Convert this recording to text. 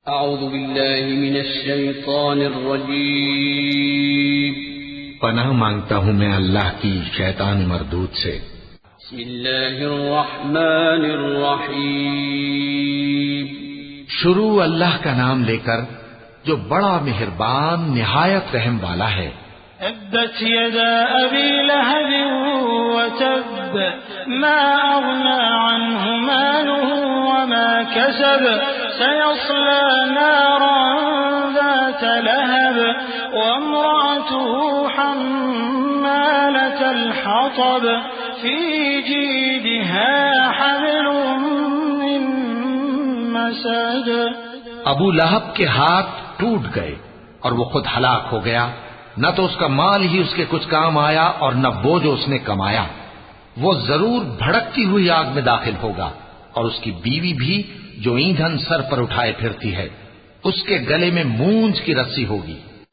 اعوذ باللہ من الشیطان الرجیم پناہ مانگتا ہوں میں اللہ کی شیطان مردود سے. بسم اللہ الرحمن الرحیم. شروع اللہ کا نام لے کر جو بڑا مہربان نہایت رحم والا ہے. تبت يدا أبي لهب وتب ما أغنى عنه ماله وما كسب سيصلى نارا ذات لهب وامرأته حمالة الحطب في جيدها حبل من مسد. ابو لہب کے ہاتھ ٹوٹ گئے اور وہ خود ہلاک ہو گیا. نہ تو اس کا مال ہی اس کے کچھ کام آیا اور نہ وہ جو اس نے کمایا. وہ ضرور بھڑکتی ہوئی آگ میں داخل ہوگا اور اس کی بیوی بھی جو ایندھن سر پر اٹھائے پھرتی ہے اس کے گلے میں مونج کی رسی ہوگی.